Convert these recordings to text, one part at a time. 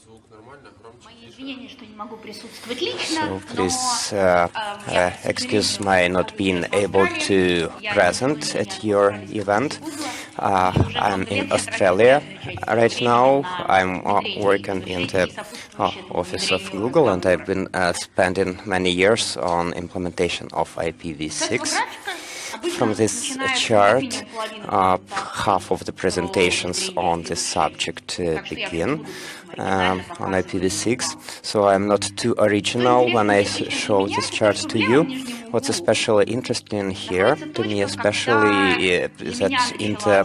So please excuse my not being able to present at your event. I'm in Australia right now. I'm working in the office of Google, and I've been spending many years on implementation of IPv6. From this chart, half of the presentations on this subject begin on IPv6, so I'm not too original when I show this chart to you. What's especially interesting here to me especially is that in the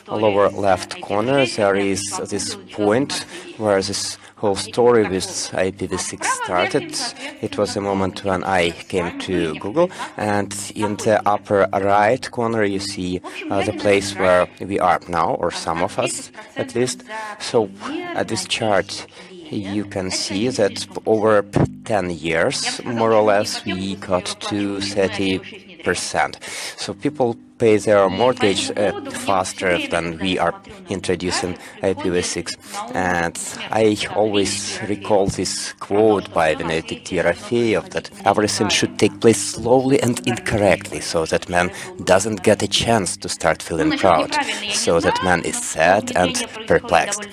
lower left corner there is this point where this whole story with IPv6 started. It was the moment when I came to Google, and in the upper right corner you see the place where we are now, or some of us at least. So at this chart you can see that over 10 years, more or less, we got to 30%. So people pay their mortgage faster than we are introducing IPv6. And I always recall this quote by Benedict Yerofeyev that everything should take place slowly and incorrectly, so that man doesn't get a chance to start feeling proud, so that man is sad and perplexed.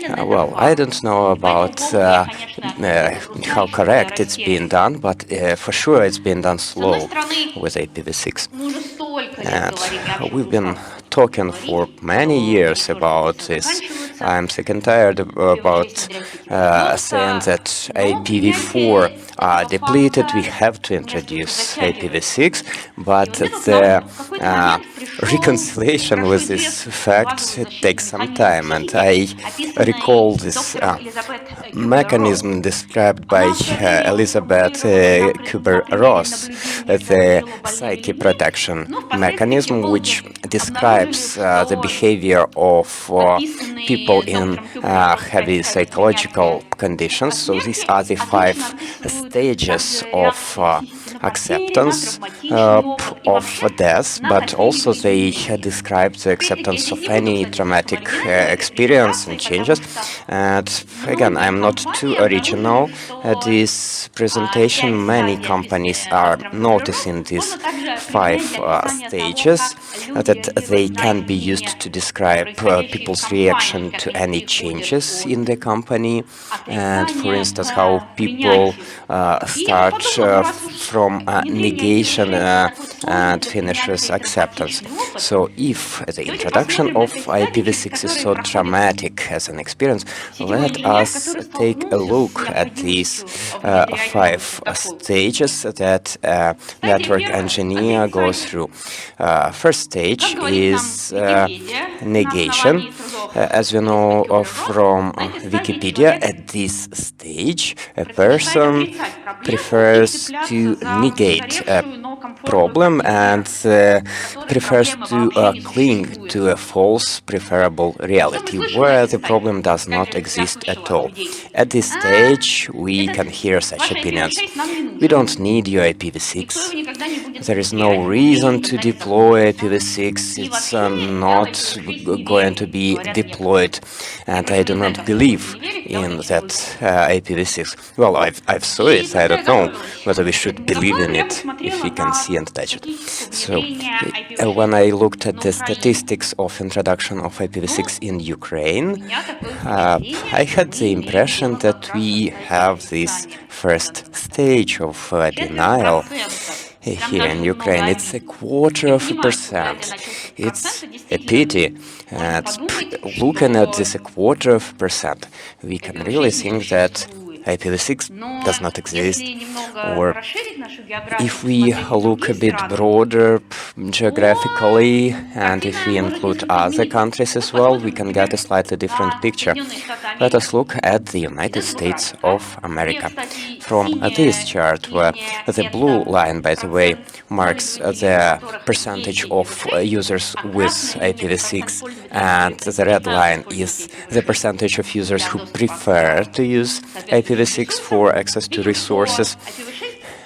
Well, I don't know about how correct it's being done, but for sure it's being done slow with IPv6. And we've been talking for many years about this. I'm sick and tired about saying that IPv4 are depleted, we have to introduce IPv6, but the reconciliation with this fact takes some time, and I recall this mechanism described by Elizabeth Kubler-Ross, the psyche protection mechanism, which describes the behavior of people in heavy psychological conditions. So these are the 5 stages of acceptance of death, but also they describe the acceptance of any traumatic experience and changes. And again, I'm not too original at this presentation. Many companies are noticing these 5 stages that they can be used to describe people's reaction to any changes in the company, and for instance how people start from negation and finish with acceptance. So if the introduction of IPv6 is so traumatic as an experience, let us take a look at these 5 stages that a network engineer goes through. First stage is negation. As we know from Wikipedia, at this stage, a person prefers to negate a problem and prefers to cling to a false preferable reality where the problem does not exist at all. At this stage, we can hear such opinions. We don't need your IPv6. There is no reason to deploy IPv6. It's not going to be deployed, and I do not believe in that IPv6. Well, I've saw it. I don't know whether we should believe in it if we can see and touch it. So when I looked at the statistics of introduction of IPv6 in Ukraine, I had the impression that we have this first stage of denial. Here in Ukraine, it's 0.25%. It's a pity. And looking at this 0.25%, we can really think that IPv6 does not exist. Or if we look a bit broader geographically, and if we include other countries as well, we can get a slightly different picture. Let us look at the United States of America. From this chart, where the blue line, by the way, marks the percentage of users with IPv6, and the red line is the percentage of users who prefer to use IPv6 for access to resources.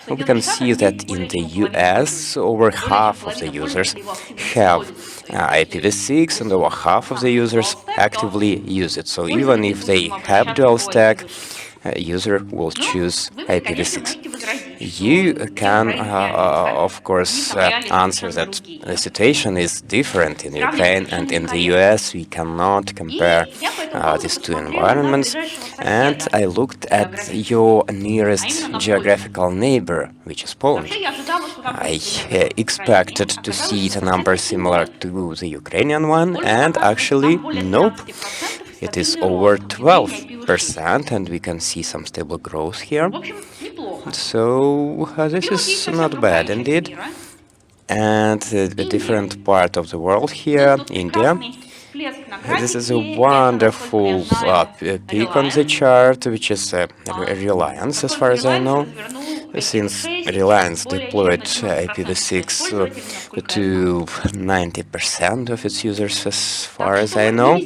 We can see that in the US, over half of the users have IPv6, and over half of the users actively use it. So even if they have dual stack, a user will choose IPv6. You can, of course, answer that the situation is different in Ukraine and in the US. We cannot compare these two environments. And I looked at your nearest geographical neighbor, which is Poland. I expected to see the number similar to the Ukrainian one, and actually, nope. It is over 12%, and we can see some stable growth here. So this is not bad indeed. And a different part of the world here, India. This is a wonderful peak on the chart, which is Reliance, as far as I know. Since Reliance deployed IPv6 to 90% of its users, as far as I know.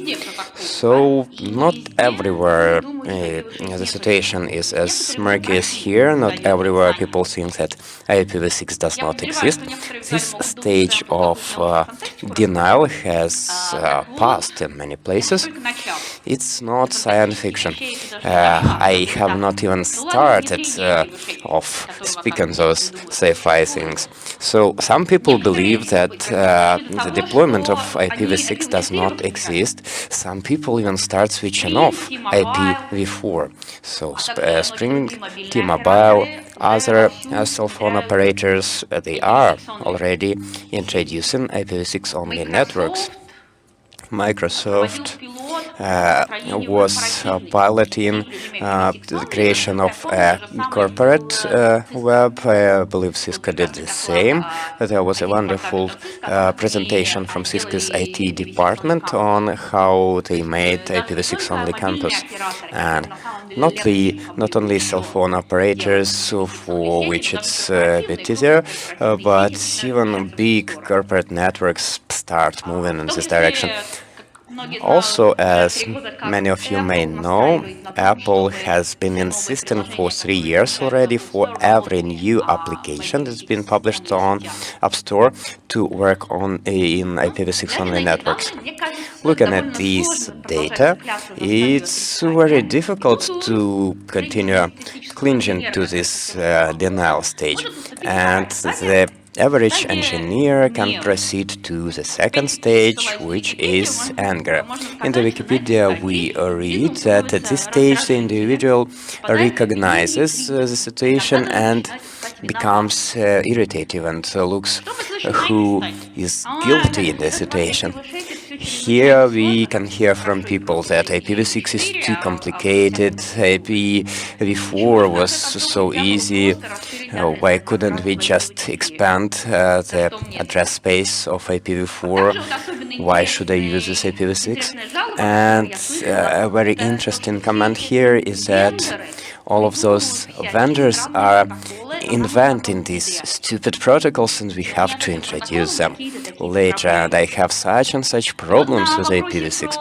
So not everywhere the situation is as murky as here. Not everywhere people think that IPv6 does not exist. This stage of denial has passed in many places. It's not science fiction. I have not even started of speaking those sci-fi things. So some people believe that the deployment of IPv6 does not exist. Some people even start switching off IPv4. So Spring, T-Mobile, other cell phone operators, they are already introducing IPv6 only networks. Microsoft was piloting the creation of a corporate web. I believe Cisco did the same. There was a wonderful presentation from Cisco's IT department on how they made IPv6 only campus. And not only cell phone operators, for which it's a bit easier, but even big corporate networks start moving in this direction. Also, as many of you may know, Apple has been insisting for 3 years already for every new application that's been published on App Store to work on in IPv6 only networks. Looking at this data, it's very difficult to continue clinging to this denial stage, and the average engineer can proceed to the second stage, which is anger. In the Wikipedia, we read that at this stage the individual recognizes the situation and becomes irritative and looks who is guilty in the situation. Here we can hear from people that IPv6 is too complicated, IPv4 was so easy, why couldn't we just expand the address space of IPv4, why should I use this IPv6? And a very interesting comment here is that all of those vendors are inventing these stupid protocols, and we have to introduce them later, and I have such and such problems with IPv6.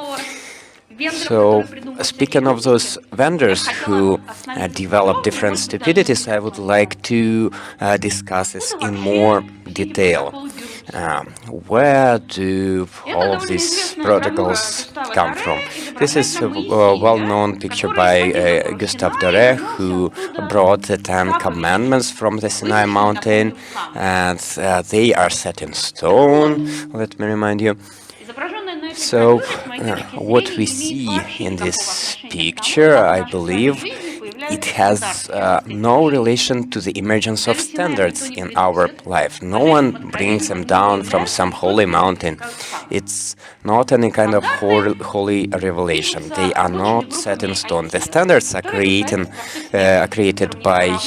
So, speaking of those vendors who develop different stupidities, I would like to discuss this in more detail. Where do all of these protocols come from? This is a well-known picture by Gustave Doré, who brought the 10 commandments from the Sinai mountain, and they are set in stone, let me remind you. So, what we see in this picture, I believe, it has no relation to the emergence of standards in our life. No one brings them down from some holy mountain. It's not any kind of holy revelation. They are not set in stone. The standards are created by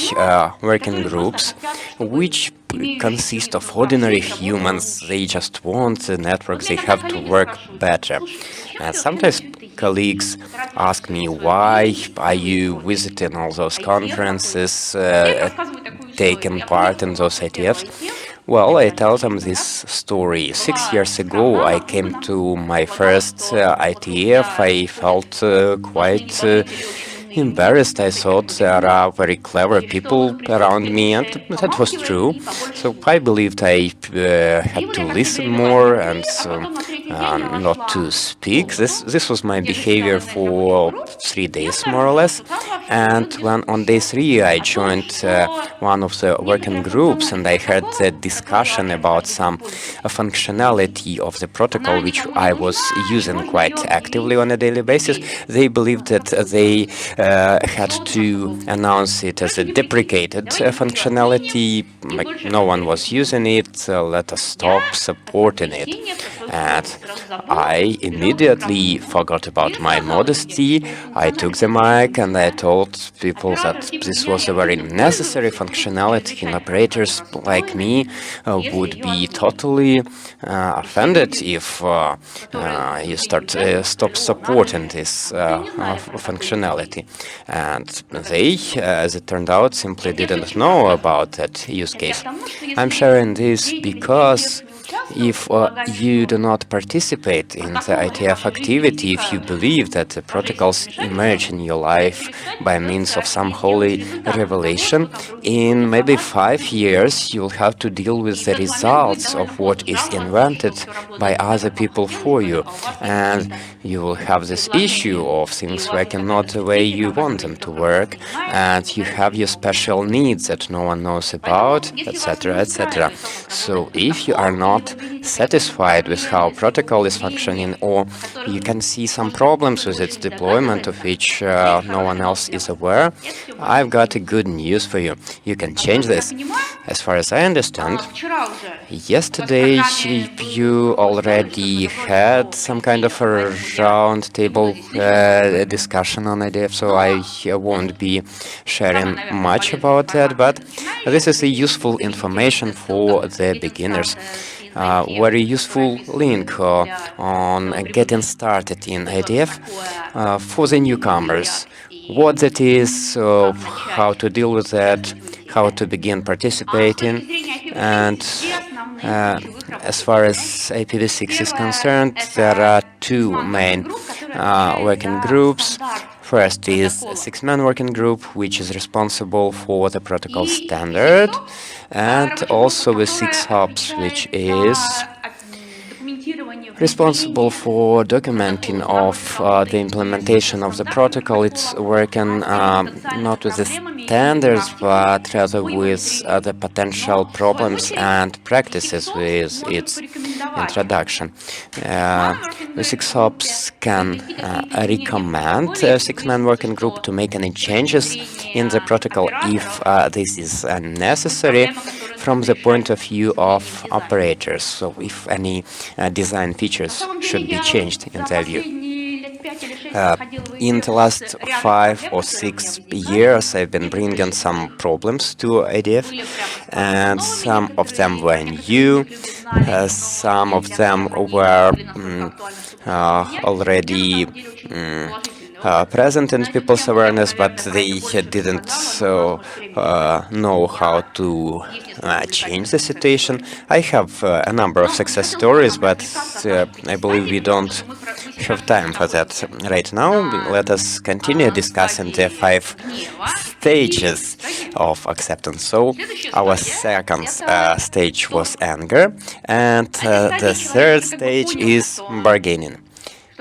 working groups, which consist of ordinary humans. They just want the network, they have to work better. And sometimes colleagues ask me, why are you visiting all those conferences, taking part in those ITFs? Well, I tell them this story. 6 years ago, I came to my first ITF. I felt quite embarrassed. I thought there are very clever people around me, and that was true. So I believed I had to listen more and not to speak. This was my behavior for 3 days, more or less. And when on day 3 I joined one of the working groups, and I heard the discussion about some functionality of the protocol which I was using quite actively on a daily basis. They believed that they had to announce it as a deprecated functionality, like no one was using it, let us stop supporting it. And I immediately forgot about my modesty. I took the mic and I told people that this was a very necessary functionality, and operators like me would be totally offended if you stop supporting this functionality. And they, as it turned out, simply didn't know about that use case. I'm sharing this because if you do not participate in the ITF activity, if you believe that the protocols emerge in your life by means of some holy revelation, in maybe 5 years you'll have to deal with the results of what is invented by other people for you. And you will have this issue of things working not the way you want them to work, and you have your special needs that no one knows about, etc., etc. So if you are not satisfied with how protocol is functioning, or you can see some problems with its deployment of which no one else is aware, I've got a good news for you. You can change this. As far as I understand, yesterday you already had some kind of a round table discussion on IDF, so I won't be sharing much about that, but this is a useful information for the beginners. Very useful link on getting started in IDF for the newcomers. What that is, how to deal with that, how to begin participating, and as far as IPv6 is concerned, there are 2 main working groups. First is a 6-man working group, which is responsible for the protocol standard, and also the 6 hubs, which is responsible for documenting of the implementation of the protocol. It's working not with the standards, but rather with the potential problems and practices with its introduction. The 6 hubs can recommend a 6-man working group to make any changes in the protocol if this is necessary from the point of view of operators. So if any design features should be changed in their view. In the last 5 or 6 years, I've been bringing some problems to IDF, and some of them were new, some of them were already present in people's awareness, but they didn't know how to change the situation. I have a number of success stories, but I believe we don't have time for that right now. Let us continue discussing the 5 stages of acceptance. So our second stage was anger, and the third stage is bargaining.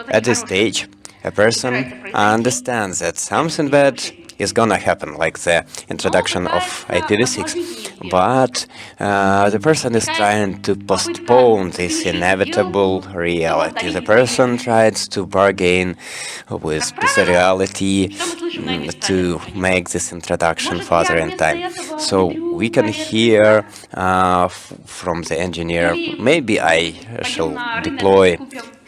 At this stage, a person understands that something bad is gonna happen, like the introduction of IPv6, but the person is trying to postpone this inevitable reality. The person tries to bargain with the reality to make this introduction further in time. So we can hear from the engineer, maybe I shall deploy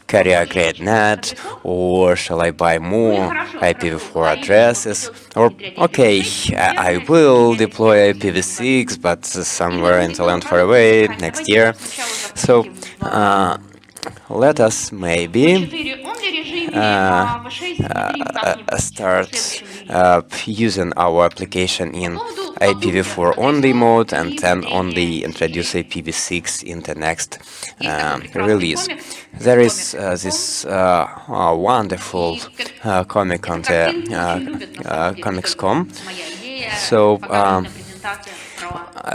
carrier grade net, or shall I buy more IPv4 addresses, or okay, I will deploy IPv6, but somewhere in the land far away next year. So let us maybe start using our application in IPv4 only mode and then only introduce IPv6 in the next release. There is this wonderful comic on the Comics.com. So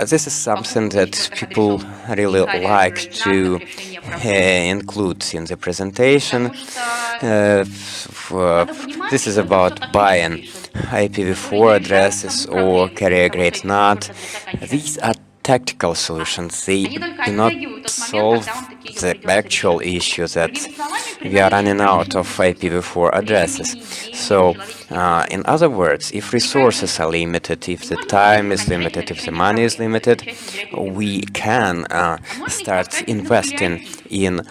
this is something that people really like to include in the presentation. This is about buying IPv4 addresses or carrier grade NAT. These are tactical solutions. They do not solve the actual issue that we are running out of IPv4 addresses. So, in other words, if resources are limited, if the time is limited, if the money is limited, we can start investing in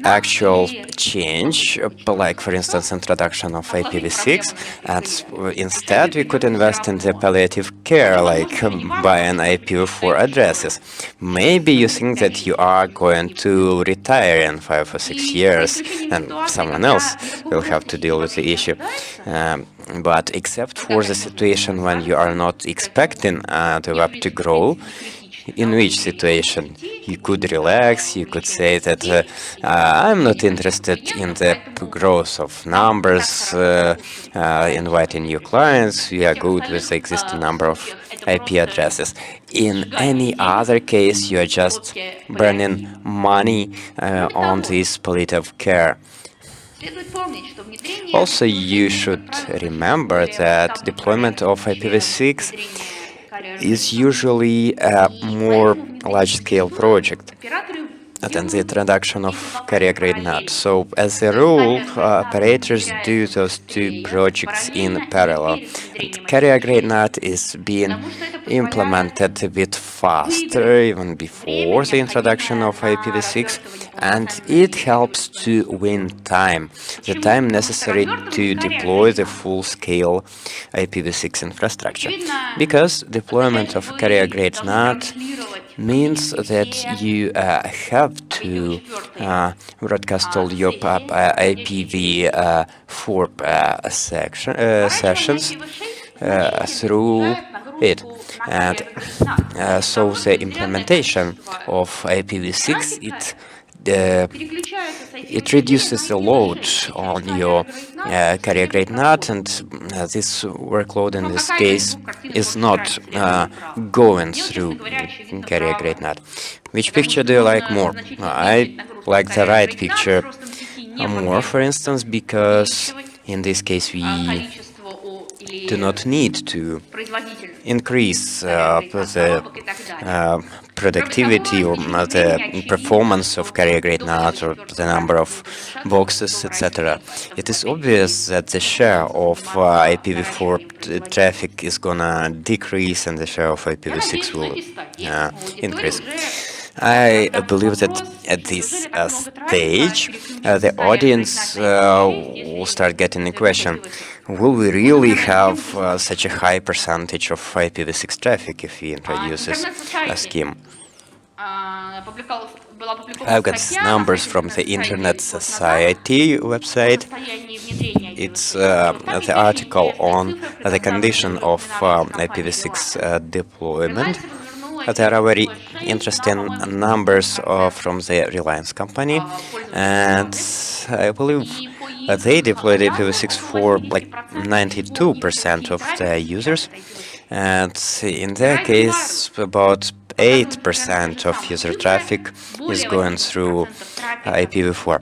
actual change, like, for instance, introduction of IPv6, and instead we could invest in the palliative care, like buying IPv4 addresses. Maybe you think that you are going to retire in 5 or 6 years and someone else will have to deal with the issue. But except for the situation when you are not expecting the web to grow, in which situation you could relax, you could say that I'm not interested in the growth of numbers, inviting new clients, we are good with the existing number of IP addresses. In any other case, you are just burning money on this palliative care. Also, you should remember that deployment of IPv6 is usually a more large-scale project than the introduction of carrier-grade NAT. So, as a rule, operators do those two projects in parallel. Carrier-grade NAT is being implemented a bit faster, even before the introduction of IPv6, and it helps to win time, the time necessary to deploy the full-scale IPv6 infrastructure. Because deployment of carrier-grade NAT means that you have to broadcast all your IPv4 sessions through it. And so the implementation of IPv6, it reduces the load on your carrier-grade NAT, and this workload in this case is not going through carrier-grade NAT. Which picture do you like more? I like the right picture more, for instance, because in this case we do not need to increase the productivity or the performance of carrier-grade NAT or the number of boxes, etc. It is obvious that the share of IPv4 traffic is gonna decrease and the share of IPv6 will increase. I believe that at this stage, the audience will start getting the question, will we really have such a high percentage of IPv6 traffic if we introduce this scheme? I've got numbers from the Internet Society website. It's the article on the condition of IPv6 deployment. There are very interesting numbers from the Reliance company, and I believe they deployed IPv6 for like 92% of their users, and in their case about 8% of user traffic is going through IPv4.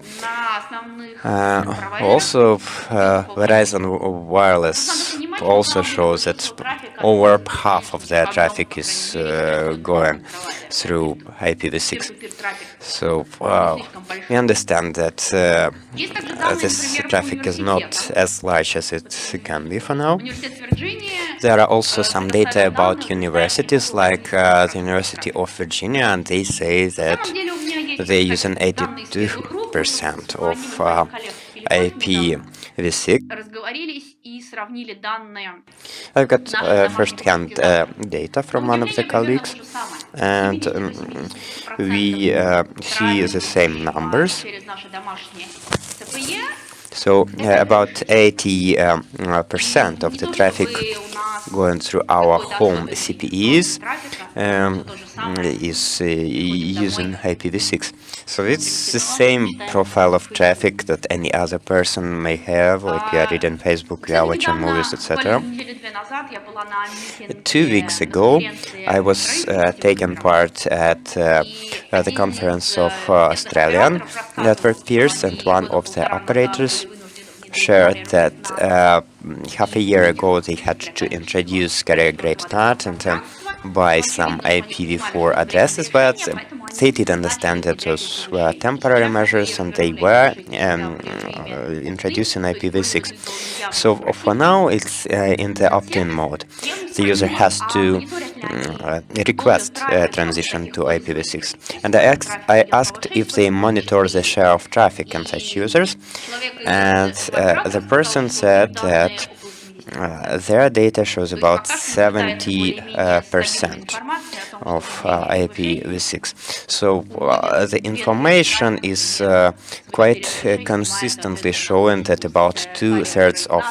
Also, Verizon Wireless also shows that over half of their traffic is going through IPv6. So we understand that this traffic is not as large as it can be for now. There are also some data about universities, like the University of Virginia, and they say that they use an 82% of IPv6. I've got first-hand data from one of the colleagues, and we see the same numbers. So about 80% of the traffic going through our home CPEs is using IPv6. So it's the same profile of traffic that any other person may have, like we are reading Facebook, we are watching movies, etc. 2 weeks ago, I was taking part at the conference of Australian network peers, and one of the operators shared that half a year ago they had to introduce carrier-grade NAT and buy some IPv4 addresses, but they did understand that those were temporary measures and they were introducing IPv6. So for now, it's in the opt-in mode. The user has to request transition to IPv6. And I asked if they monitor the share of traffic in such users, and the person said that their data shows about 70% of IPv6. So the information is quite consistently showing that about 2/3 of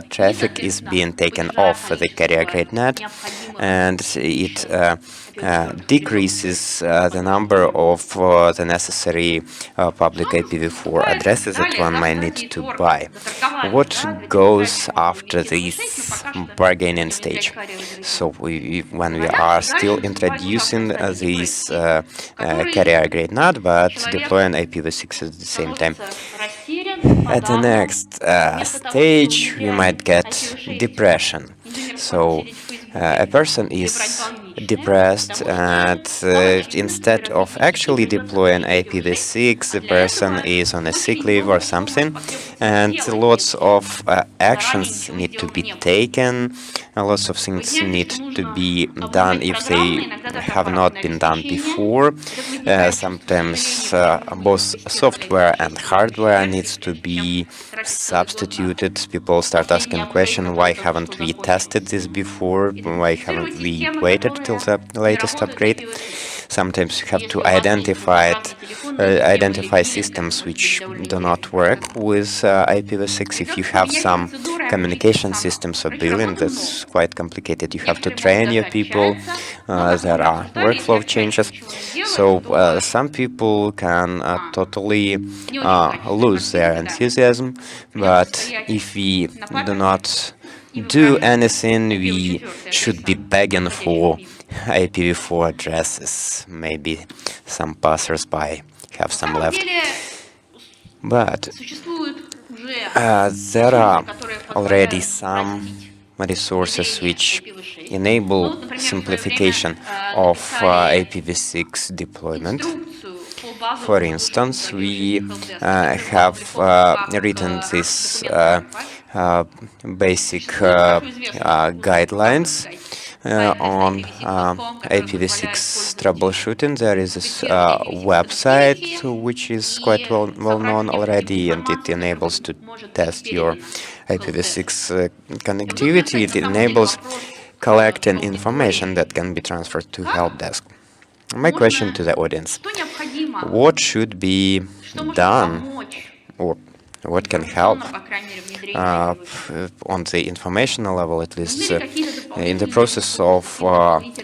traffic is being taken off the carrier-grade net, and it decreases the number of the necessary public IPv4 addresses that one might need to buy. What goes after this bargaining stage? So when we are still introducing this carrier-grade NAT, but deploying IPv6 at the same time. At the next stage, we might get depression. So a person is depressed, and instead of actually deploying IPv6, the person is on a sick leave or something, and lots of actions need to be taken, lots of things need to be done if they have not been done before. Sometimes both software and hardware needs to be substituted. People start asking questions, why haven't we tested this before? Why haven't we waited till the latest upgrade? Sometimes you have to identify systems which do not work with IPv6. If you have some communication systems or billing, that's quite complicated. You have to train your people. There are workflow changes. So some people can totally lose their enthusiasm. But if we do not do anything, we should be begging for IPv4 addresses. Maybe some passers-by have some left. But there are already some resources which enable simplification of IPv6 deployment. For instance, we have written this basic guidelines on IPv6 troubleshooting. There is this website which is quite well known already, and it enables to test your IPv6 connectivity. It enables collecting information that can be transferred to help desk. My question to the audience: what should be done, or what can help on the informational level, at least in the process of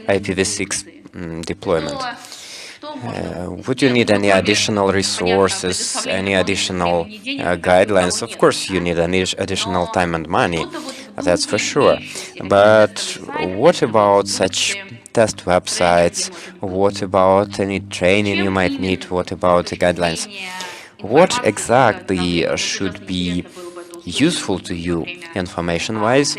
IPv6 deployment? Would you need any additional resources, any additional guidelines? Of course, you need any additional time and money, that's for sure. But what about such test websites? What about any training you might need? What about the guidelines? What exactly should be useful to you information-wise?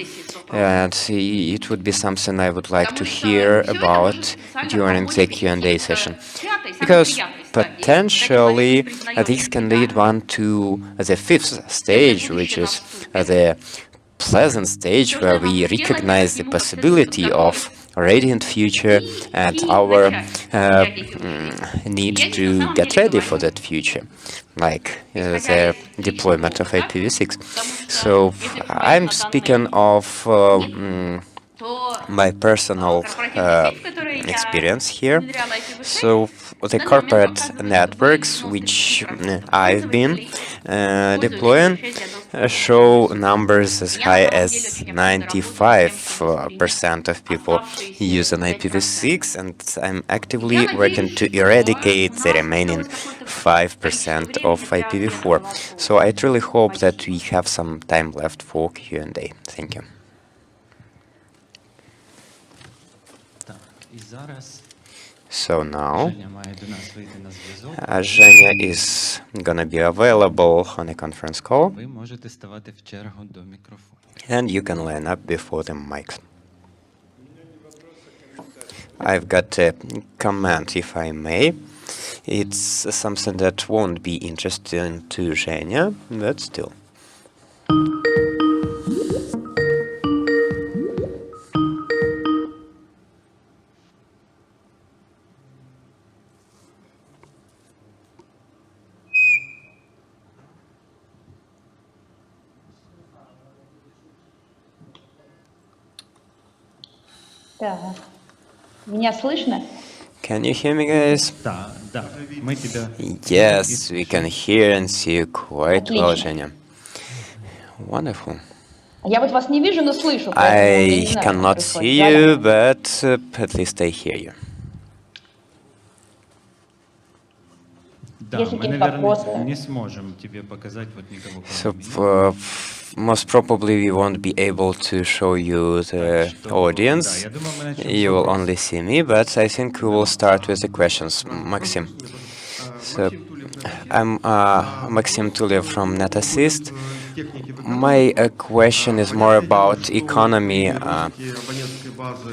And it would be something I would like to hear about during the Q&A session, because potentially this can lead one to the fifth stage, which is the pleasant stage, where we recognize the possibility of a radiant future and our need to get ready for that future, like the deployment of IPv6. So I'm speaking of my personal experience here. So the corporate networks which I've been deploying show numbers as high as 95% of people use an IPv6, and I'm actively working to eradicate the remaining 5% of IPv4. So I truly hope that we have some time left for Q&A. Thank you. So now, Zhenya is gonna be available on a conference call, and you can line up before the mic. I've got a comment, if I may. It's something that won't be interesting to Zhenya, but still. Меня слышно? Can you hear me, guys? Yes, we can hear and see you quite well, Zhenya. Wonderful. Я вот вас не вижу, но слышу. I cannot see you, but at least I hear you. So, most probably we won't be able to show you the audience. You will only see me, but I think we will start with the questions. Maxim. So, I'm Maxim Tuliev from NetAssist. My question is more about economy.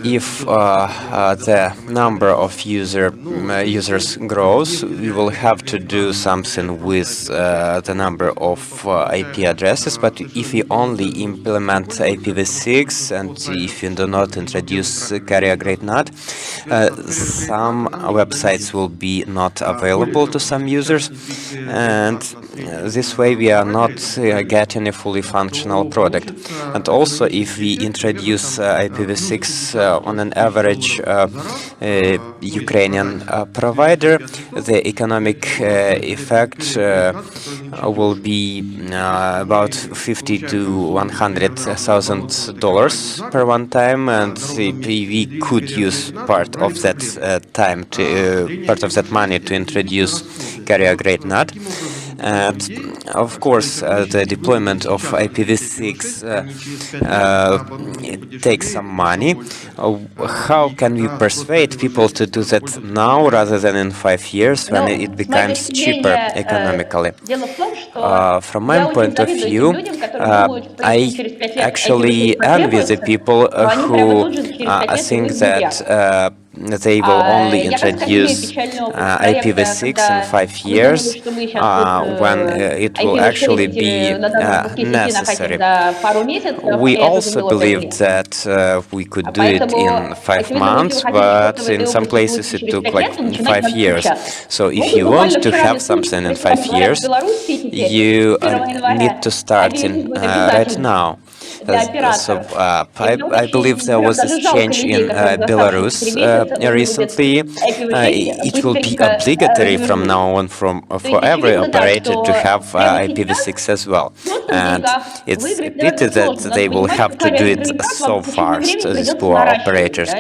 If the number of users grows, we will have to do something with the number of IP addresses. But if we only implement IPv6 and if you do not introduce carrier-grade NAT, some websites will be not available to some users, and this way we are not getting a fully functional product. And also, if we introduce IPv6 on an average Ukrainian provider, the economic effect will be about $50,000 to $100,000 per one time, and we could use part of that part of that money to introduce carrier-grade NAT. And of course, the deployment of IPv6 it takes some money. How can we persuade people to do that now rather than in 5 years when it becomes cheaper economically? From my point of view, I actually envy the people who think that they will only introduce IPv6 in 5 years when it will actually be necessary. We also believe that we could do it in 5 months, but in some places it took like 5 years. So if you want to have something in 5 years, you need to start right now. So I believe there was this change in Belarus recently. It will be obligatory from now on for every operator to have IPv6 as well. And it's a pity that they will have to do it so fast, these poor operators.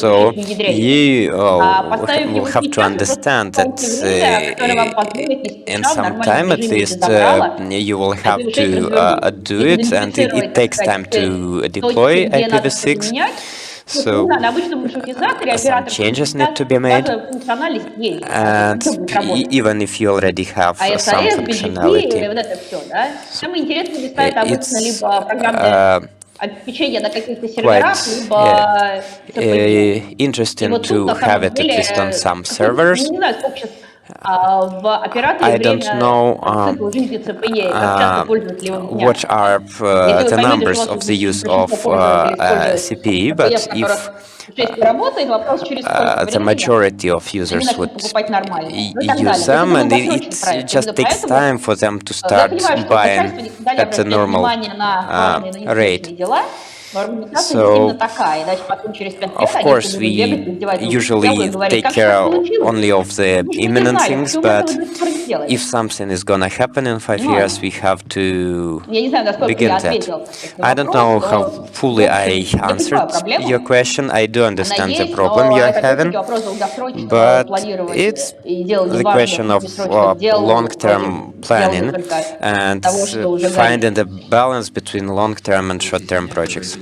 So you will have to understand that in some time at least you will have to do it, and it takes time to deploy IPv6. So some changes need to be made, and even if you already have some functionality, it's quite interesting to have it at least on some servers. I don't know what are the numbers of the use of CPE, but if the majority of users would use them, and it just takes time for them to start buying at the normal rate. Но аргументация действительно So, такая, иначе потом через 5 лет of они все course, будут бегать, we надевать вузелку и usually говорить: take «Как ж так care получилось? only of the Мы же не imminent знали, things, почему этого but до сих пор не if сделали». something is gonna happen in 5 years, we have to Я не знаю, насколько я begin that. ответила, так сказать, на I don't вопрос, know how но, в fully I общем, я answered понимаю your проблему. question. I do Она understand the есть, problem но you're это having, опять-таки вопрос долгосрочного but планирования it's и делания the question важных, of бессрочных дел, вроде long-term дел planning несколько and того, что уже finding the горит. balance between long-term and short-term projects.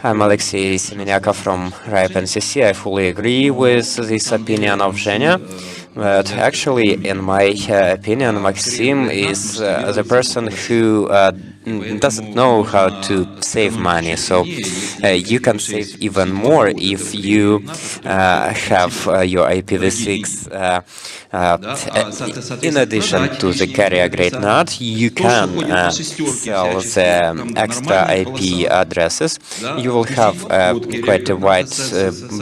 I'm Alexey Semeniakov from RIPE NCC. I fully agree with this opinion of Zhenya. But actually, in my opinion, Maxim is the person who doesn't know how to save money. So you can save even more if you have your IPv6 in addition to the carrier grade NAT, you can sell the extra IP addresses. You will have quite a wide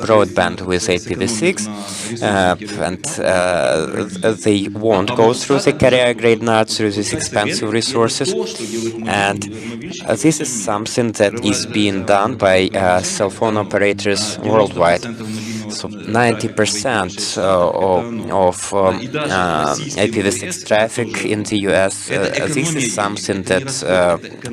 broadband with IPv6, and they won't go through the carrier grade NAT through these expensive resources. And this is something that is being done by cell phone operators worldwide. So 90% of IPv6 traffic in the US, this is something that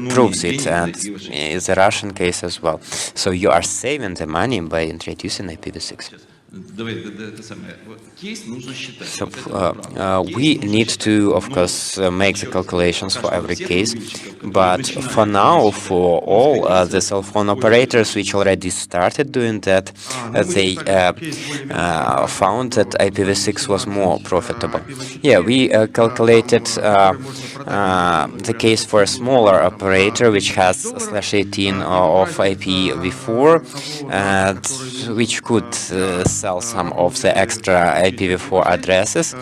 proves it, and is a Russian case as well. So you are saving the money by introducing IPv6. So we need to, of course, make the calculations for every case, but for now, for all the cell phone operators which already started doing that, they found that IPv6 was more profitable. Yeah, we calculated the case for a smaller operator which has /18 of IPv4, and which could sell some of the extra IPv4 addresses.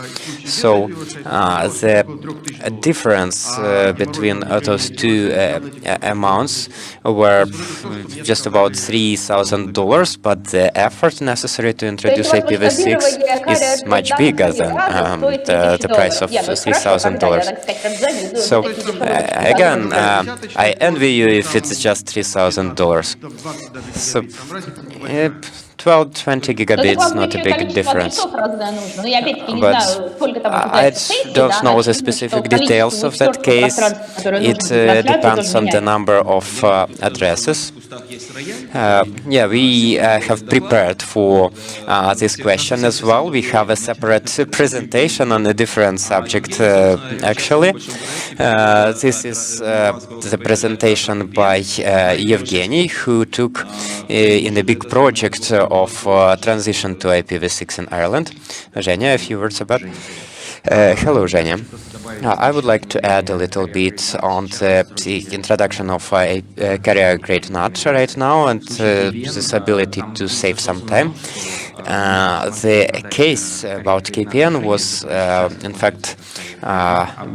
So the difference between those two amounts were just about $3,000, but the effort necessary to introduce IPv6 is much bigger than the price of $3,000. So again, I envy you if it's just $3,000. So 12-20 gigabits, not a big difference. But I don't know the specific details of that case. It depends on the number of addresses. Yeah, we have prepared for this question as well. We have a separate presentation on a different subject, actually. This is the presentation by Evgeny, who took in a big project of transition to IPv6 in Ireland. Zhenya, a few words about it. Hello, Zhenya. I would like to add a little bit on the introduction of a carrier grade NAT right now and this ability to save some time. The case about KPN was, in fact,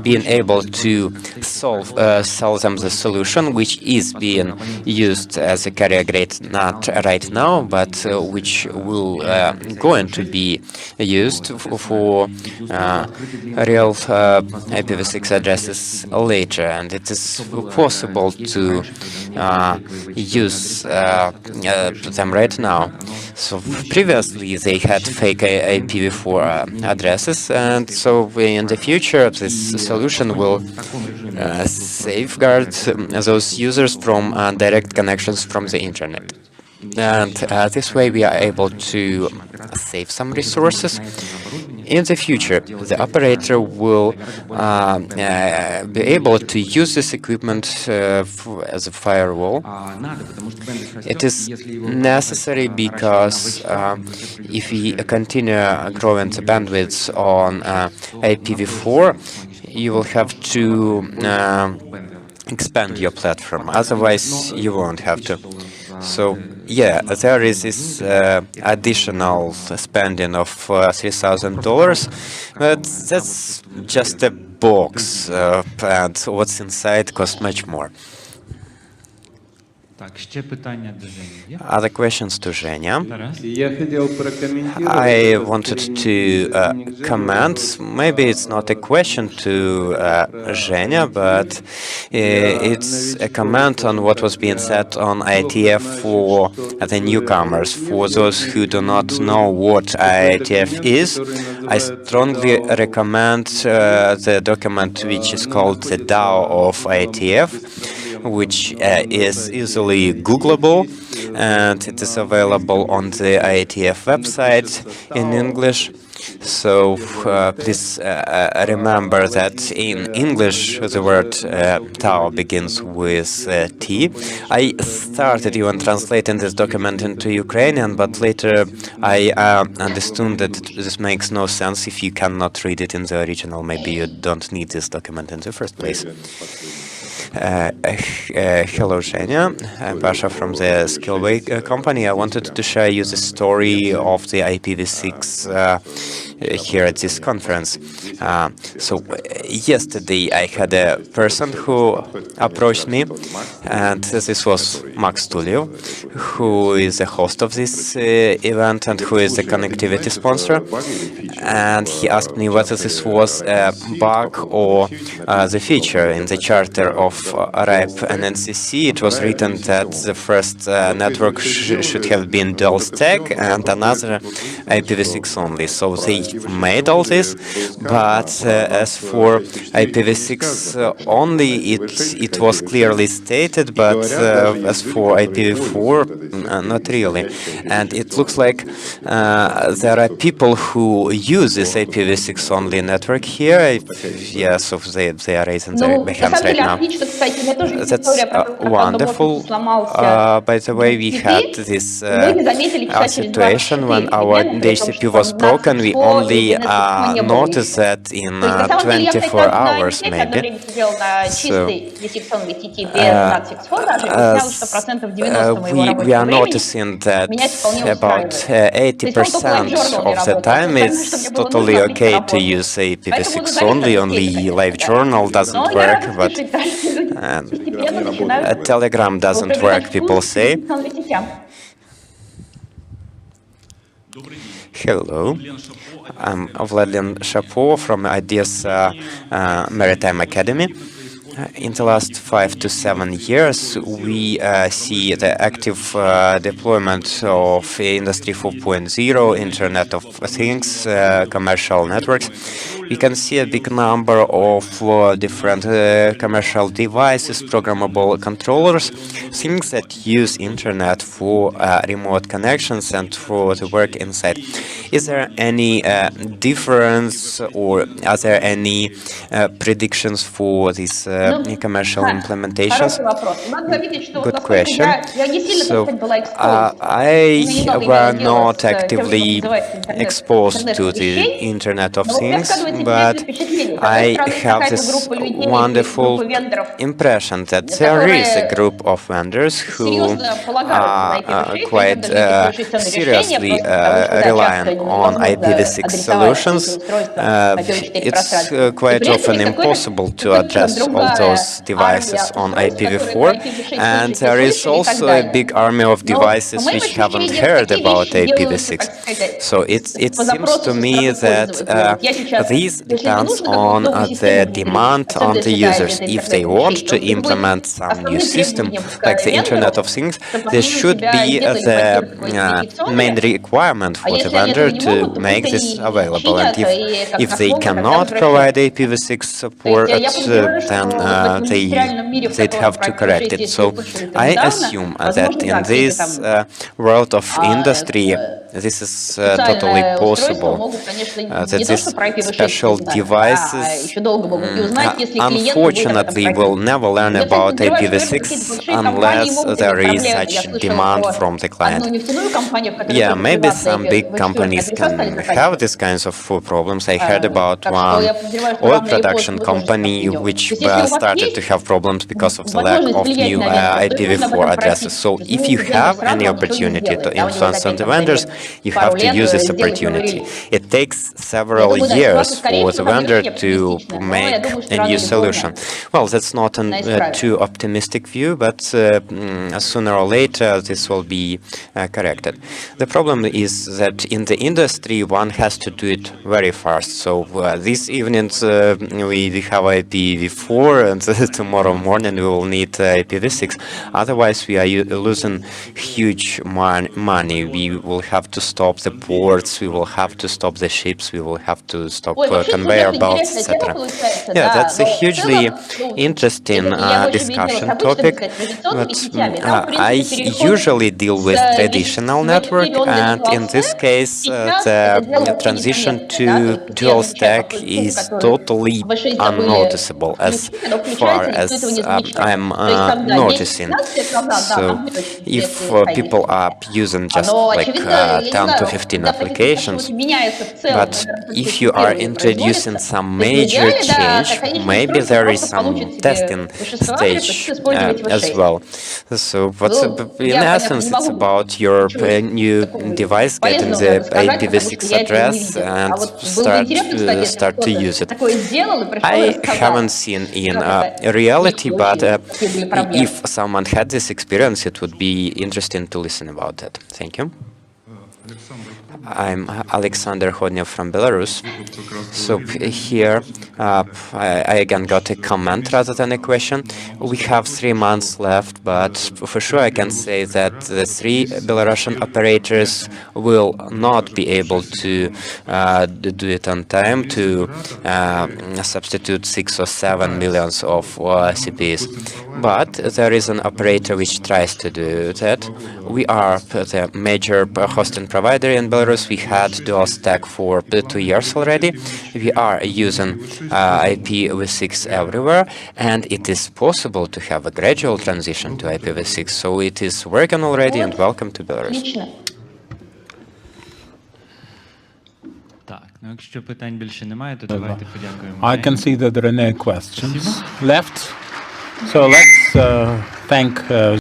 being able to sell them the solution, which is being used as a carrier grade NAT right now, but which will going to be used for real IPv6 addresses later, and it is possible to use them right now. So previously they had fake IPv4 addresses, and so in the future this solution will safeguard those users from direct connections from the internet. And this way we are able to save some resources. In the future, the operator will be able to use this equipment as a firewall. It is necessary because if we continue growing the bandwidth on IPv4, you will have to expand your platform. Otherwise, you won't have to. So yeah, there is this additional spending of $3,000, but that's just a box, and what's inside costs much more. Other questions to Zhenya? Я хотел прокомментировать I это wanted стремление to comment, maybe it's not a question to Zhenya, but it's a comment on what was being said on IETF for the newcomers. For those who do not know what IETF is, I strongly recommend the document which is called the DAO of IETF, which is easily Googleable, and it is available on the IETF website in English. So please remember that in English the word Tao begins with T. I started even translating this document into Ukrainian, but later I understood that this makes no sense if you cannot read it in the original. Maybe you don't need this document in the first place. Hello, Zhenya. I'm Pasha from the Skillway company. I wanted to share you the story of the IPv6 here at this conference. So yesterday I had a person who approached me, and this was Max Tuliev, who is the host of this event and who is the connectivity sponsor. And he asked me whether this was a bug or the feature in the charter of RIPE and NCC. It was written that the first network should have been dual stack and another IPv6 only. So they made all this, but as for IPv6 only, it was clearly stated, but as for IPv4, not really. And it looks like there are people who use this IPv6 only network here. Yeah, so they are raising their hands right now. That's wonderful. By the way, we had this situation when our DHCP was broken. We only noticed that in 24 hours, maybe. So we are noticing that about 80% of the time it's totally okay to use IPv6 only LiveJournal doesn't work, but Telegram doesn't work, people say. Hello, I'm Vladimir Shapo from Ideas Maritime Academy. In the last 5 to 7 years, we see the active deployment of Industry 4.0, Internet of Things, commercial networks. We can see a big number of different commercial devices, programmable controllers, things that use Internet for remote connections and for the work inside. Is there any difference, or are there any predictions for these commercial implementations? Good question. So I were not actively exposed to the Internet of Things, but I have this wonderful impression that there is a group of vendors who are quite seriously relying on IPv6 solutions. It's quite often impossible to address all those devices on IPv4, and there is also a big army of devices which haven't heard about IPv6. So it seems to me that this depends on the demand on the users. If they want to implement some new system, like the Internet of Things, this should be the main requirement for the vendor to make this available. And if they cannot provide IPv6 support, then they'd have to correct it. So I assume that in this world of industry, this is totally possible, that these special devices unfortunately will never learn about IPv6 unless there is such demand from the client. Yeah, maybe some big companies can have these kinds of problems. I heard about one oil production company which started to have problems because of the lack of new IPv4 addresses. So if you have any opportunity to influence on the vendors, you have to use this opportunity. It takes several years for the vendor to make a new solution. Well, that's not a too optimistic view, but sooner or later this will be corrected. The problem is that in the industry one has to do it very fast. So this evening we have IPv4, and tomorrow morning we will need IPv6. Otherwise, we are losing huge money. We will have to stop the ports, we will have to stop the ships, we will have to stop conveyor belts, etc. Yeah, that's a hugely interesting discussion topic. But I usually deal with traditional network, and in this case, the transition to dual stack is totally unnoticeable as far as I'm noticing. So if people are using just like 10 to 15 applications, but if you are introducing some major change, maybe there is some testing stage as well. So in essence, it's about your new device getting the IPv6 address and start to use it. I haven't seen in reality, but if someone had this experience, it would be interesting to listen about that. Thank you. I'm Alexander Hodnev from Belarus. So here, I again got a comment rather than a question. We have 3 months left, but for sure I can say that the 3 Belarusian operators will not be able to do it on time to substitute 6 or 7 millions of CPs. But there is an operator which tries to do that. We are the major hosting provider in Belarus. We had dual stack for 2 years already. We are using IPv6 everywhere, and it is possible to have a gradual transition to IPv6. So it is working already, and welcome to Belarus. I can see that there are no questions left. So let's thank